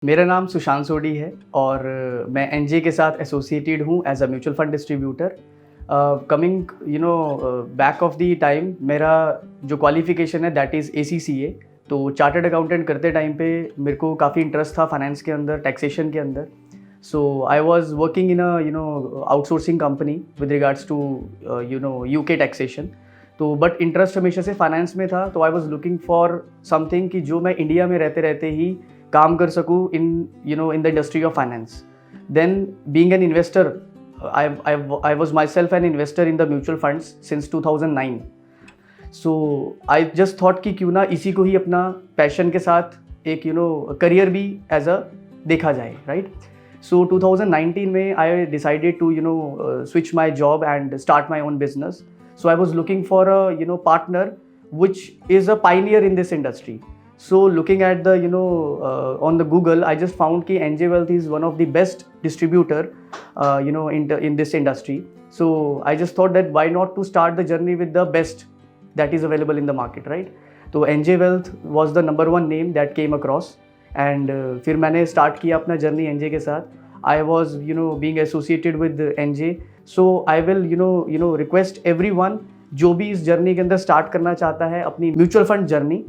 मेरा नाम सुशांत सोडी है और मैं एनजे के साथ एसोसिएटेड हूँ as a mutual fund distributor. Coming back of the time, मेरा जो क्वालिफिकेशन है दैट इज़ ACCA। तो चार्टर्ड अकाउंटेंट करते टाइम पे मेरे को काफ़ी इंटरेस्ट था फाइनेंस के अंदर, टैक्सेशन के अंदर। So I was working in a outsourcing company with regards to UK taxation. तो बट इंटरेस्ट हमेशा से फाइनेंस में था, तो I was looking for something कि जो मैं इंडिया में रहते रहते ही काम कर सकूँ in the industry of finance. Then being an investor, I was myself an investor in the mutual funds since 2009. So I just thought कि क्यों ना इसी को ही अपना पैशन के साथ एक करियर भी एज अ देखा जाए, राइट। So 2019 में I decided to switch my job and start my own business. So I was looking for a partner which is a pioneer in this industry. So looking at the on the Google, I just found कि NJ Wealth is one of the best distributor in this industry. So I just thought that why not to start the journey with the best that is available in the market, right? तो NJ Wealth was the number one name that came across and फिर मैंने start किया अपना journey NJ के साथ. I was being associated with NJ. So I will request everyone जो भी इस जर्नी के अंदर स्टार्ट करना चाहता है अपनी mutual fund journey,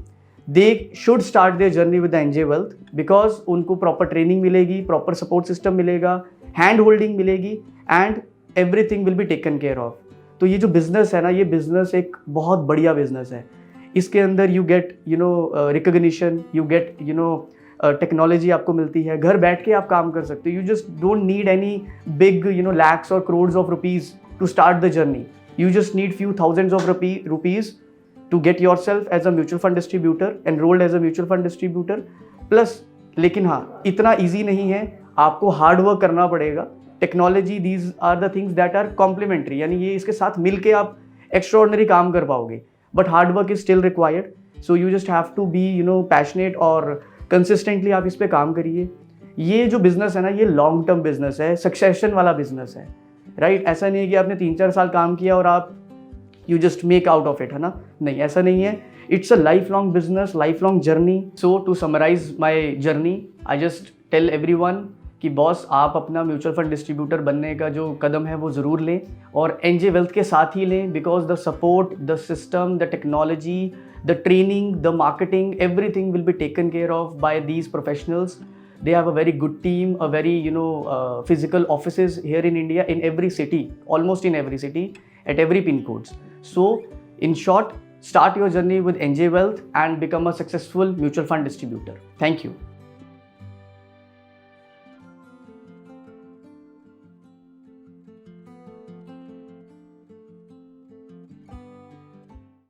they should start their journey with NJ Wealth because उनको प्रॉपर ट्रेनिंग मिलेगी, प्रॉपर सपोर्ट सिस्टम मिलेगा, हैंड होल्डिंग मिलेगी and everything will be taken care of. तो ये जो बिजनेस है ना, ये बिजनेस एक बहुत बढ़िया बिजनेस है। इसके अंदर you get recognition, you get technology आपको मिलती है, घर बैठ के आप काम कर सकते हो। You just don't need any big lakhs और crores of rupees to start the journey. You just need few thousands of rupees to get yourself as a mutual fund distributor, enrolled as a mutual fund distributor. Plus, लेकिन हाँ, इतना easy नहीं है, आपको hard work करना पड़ेगा। Technology, these are the things that are complementary, यानी ये इसके साथ मिलके आप extraordinary काम कर पाओगे। But hard work is still required, so you just have to be passionate और consistently आप इस पे काम करिए। ये जो business है ना, ये long term business है, succession वाला business है, राइट। ऐसा नहीं है कि आपने 3-4 साल काम किया और आप you just make out of it, है ना। नहीं, ऐसा नहीं है। It's a life long business, life long journey. So to summarize my journey, I just tell everyone कि बॉस, आप अपना म्यूचुअल फंड डिस्ट्रीब्यूटर बनने का जो कदम है वो ज़रूर लें और NJ Wealth के साथ ही लें, because the support, the system, the technology, the training, the marketing, everything will be taken care of by these professionals. They have a very good team, a very physical offices here in India, in every city, almost in every city, at every pin codes. So in short, start your journey with NJ Wealth and become a successful mutual fund distributor. Thank you.